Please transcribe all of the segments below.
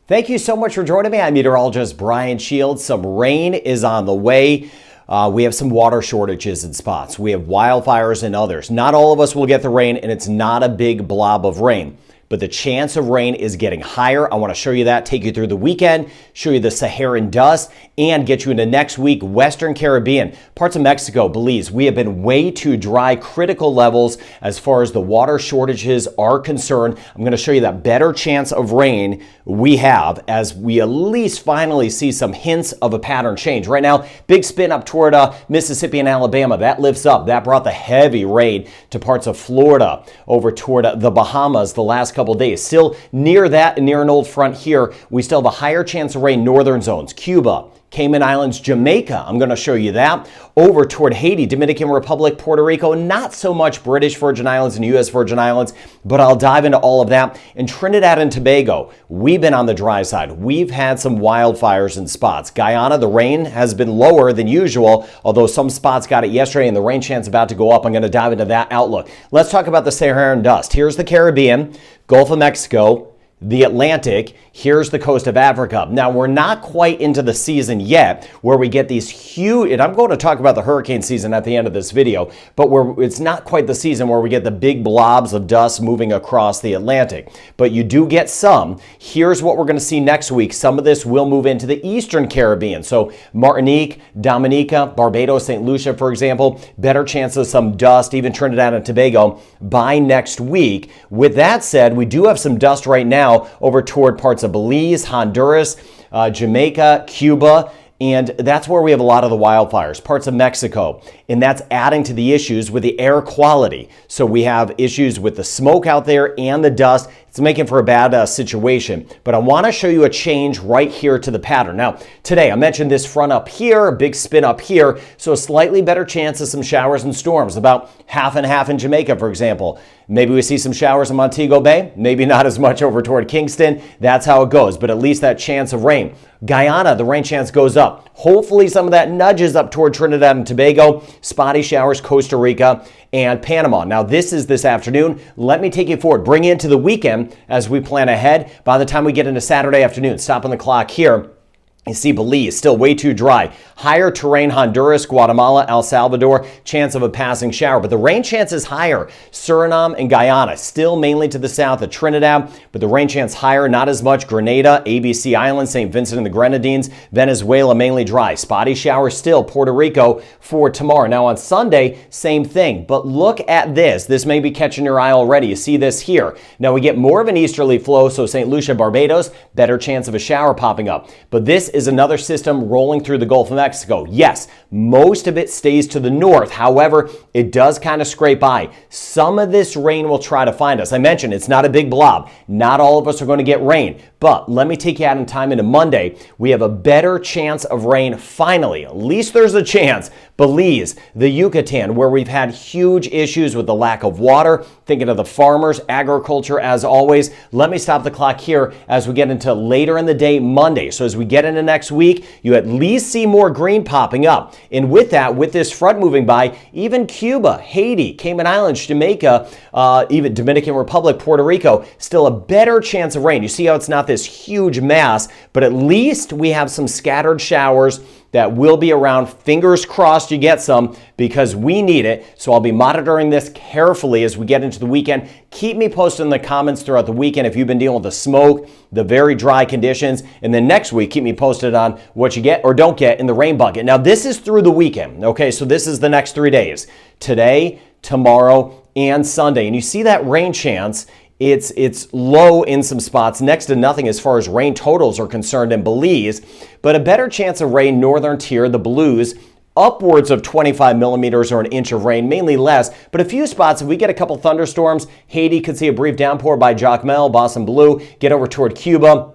Thank you so much for joining me. I'm meteorologist Brian Shields. Some rain is on the way. We have some water shortages in spots. We have wildfires and others. Not all of us will get the rain, and it's not a big blob of rain. But the chance of rain is getting higher. I want to show you that, take you through the weekend, show you the Saharan dust, and get you into next week, Western Caribbean, parts of Mexico, Belize. We have been way too dry, critical levels as far as the water shortages are concerned. I'm going to show you that better chance of rain we have as we at least finally see some hints of a pattern change. Right now, big spin up toward Mississippi and Alabama. That lifts up. That brought the heavy rain to parts of Florida, over toward the Bahamas the last couple days. Still near that, near an old front here, we still have a higher chance of rain northern zones. Cuba, Cayman Islands, Jamaica, I'm going to show you that. Over toward Haiti, Dominican Republic, Puerto Rico, not so much British Virgin Islands and U.S. Virgin Islands, but I'll dive into all of that. In Trinidad and Tobago, we've been on the dry side. We've had some wildfires in spots. Guyana, the rain has been lower than usual, although some spots got it yesterday and the rain chance about to go up. I'm going to dive into that outlook. Let's talk about the Saharan dust. Here's the Caribbean, Gulf of Mexico, the Atlantic. Here's the coast of Africa. Now, we're not quite into the season yet where we get these huge, and I'm going to talk about the hurricane season at the end of this video, but it's not quite the season where we get the big blobs of dust moving across the Atlantic. But you do get some. Here's what we're going to see next week. Some of this will move into the Eastern Caribbean. So Martinique, Dominica, Barbados, St. Lucia, for example, better chance of some dust, even Trinidad and Tobago by next week. With that said, we do have some dust right now over toward parts of Belize, Honduras, Jamaica, Cuba, and that's where we have a lot of the wildfires, parts of Mexico, and that's adding to the issues with the air quality. So we have issues with the smoke out there and the dust. It's making for a bad situation. But I want to show you a change right here to the pattern. Now, today I mentioned this front up here, a big spin up here, so a slightly better chance of some showers and storms, about half and half in Jamaica, for example. Maybe we see some showers in Montego Bay, maybe not as much over toward Kingston. That's how it goes, but at least that chance of rain. Guyana, the rain chance goes up. Hopefully some of that nudges up toward Trinidad and Tobago, spotty showers, Costa Rica, and Panama. Now, this is this afternoon. Let me take you forward, bring you into the weekend as we plan ahead. By the time we get into Saturday afternoon, stopping the clock here, you see Belize, still way too dry. Higher terrain, Honduras, Guatemala, El Salvador, chance of a passing shower. But the rain chance is higher. Suriname and Guyana, still mainly to the south of Trinidad, but the rain chance higher, not as much. Grenada, ABC Island, St. Vincent and the Grenadines, Venezuela, mainly dry. Spotty showers still, Puerto Rico for tomorrow. Now on Sunday, same thing. But look at this. This may be catching your eye already. You see this here. Now we get more of an easterly flow, so St. Lucia, Barbados, better chance of a shower popping up. But this is another system rolling through the Gulf of Mexico. Yes, most of it stays to the north. However, it does kind of scrape by. Some of this rain will try to find us. I mentioned it's not a big blob. Not all of us are going to get rain. But let me take you out in time into Monday. We have a better chance of rain finally. At least there's a chance. Belize, the Yucatan, where we've had huge issues with the lack of water. Thinking of the farmers, agriculture as always. Let me stop the clock here as we get into later in the day Monday. So as we get into next week, you at least see more green popping up. And with that, with this front moving by, even Cuba, Haiti, Cayman Islands, Jamaica, even Dominican Republic, Puerto Rico, still a better chance of rain. You see how it's not this huge mass, but at least we have some scattered showers that will be around. Fingers crossed you get some because we need it. So I'll be monitoring this carefully as we get into the weekend. Keep me posted in the comments throughout the weekend if you've been dealing with the smoke, the very dry conditions. And then next week, keep me posted on what you get or don't get in the rain bucket. Now, this is through the weekend. Okay, so this is the next 3 days. Today, tomorrow, and Sunday. And you see that rain chance. It's low in some spots, next to nothing as far as rain totals are concerned in Belize, but a better chance of rain northern tier, the Blues, upwards of 25 millimeters or an inch of rain, mainly less, but a few spots. If we get a couple thunderstorms, Haiti could see a brief downpour by Jacmel, Boston Blue, get over toward Cuba.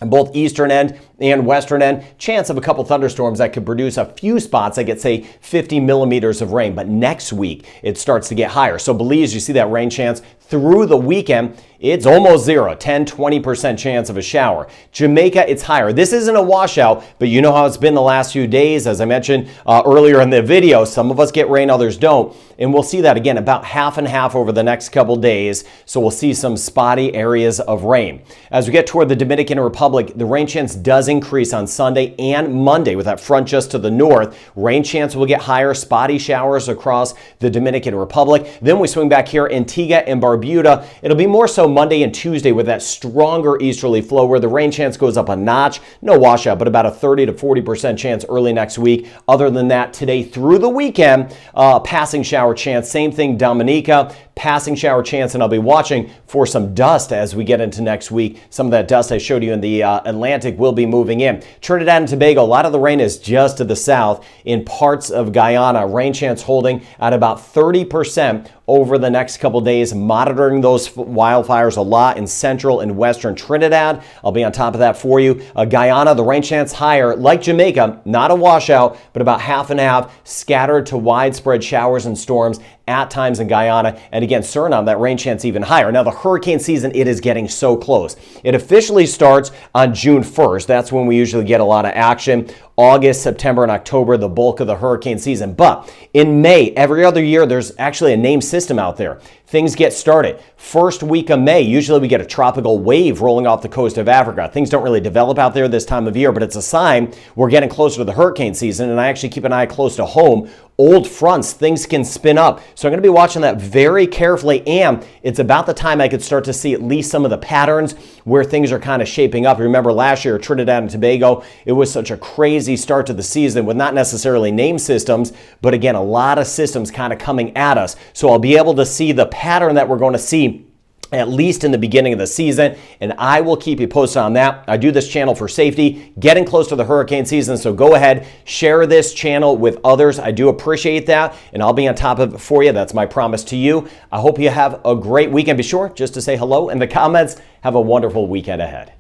Both eastern end and western end, chance of a couple thunderstorms that could produce a few spots that get, say, 50 millimeters of rain. But next week, it starts to get higher. So Belize, you see that rain chance through the weekend, it's almost zero, 10-20% chance of a shower. Jamaica, it's higher. This isn't a washout, but you know how it's been the last few days. As I mentioned earlier in the video, some of us get rain, others don't. And we'll see that again about half and half over the next couple days. So we'll see some spotty areas of rain. As we get toward the Dominican Republic, the rain chance does increase on Sunday and Monday with that front just to the north. Rain chance will get higher, spotty showers across the Dominican Republic. Then we swing back here, Antigua and Barbuda. It'll be more so Monday and Tuesday with that stronger easterly flow where the rain chance goes up a notch. No washout, but about a 30 to 40% chance early next week. Other than that, today through the weekend, passing shower chance. Same thing, Dominica, passing shower chance, and I'll be watching for some dust as we get into next week. Some of that dust I showed you in the Atlantic will be moving in. Trinidad and Tobago, a lot of the rain is just to the south in parts of Guyana. Rain chance holding at about 30% over the next couple days, monitoring those wildfires a lot in central and western Trinidad. I'll be on top of that for you. Guyana, the rain chance higher, like Jamaica, not a washout, but about half and half, scattered to widespread showers and storms at times in Guyana. And again, Suriname, that rain chance even higher. Now, the hurricane season, it is getting so close. It officially starts on June 1st. That's when we usually get a lot of action. August, September, and October, the bulk of the hurricane season. But in May, every other year, there's actually a named system out there. Things get started. First week of May, usually we get a tropical wave rolling off the coast of Africa. Things don't really develop out there this time of year, but it's a sign we're getting closer to the hurricane season, and I actually keep an eye close to home. Old fronts, things can spin up. So I'm going to be watching that very carefully, and it's about the time I could start to see at least some of the patterns where things are kind of shaping up. Remember last year, Trinidad and Tobago, it was such a crazy start to the season with not necessarily name systems, but again, a lot of systems kind of coming at us. So I'll be able to see the pattern that we're going to see at least in the beginning of the season, and I will keep you posted on that. I do this channel for safety, getting close to the hurricane season, so go ahead, share this channel with others. I do appreciate that, and I'll be on top of it for you. That's my promise to you. I hope you have a great weekend. Be sure just to say hello in the comments. Have a wonderful weekend ahead.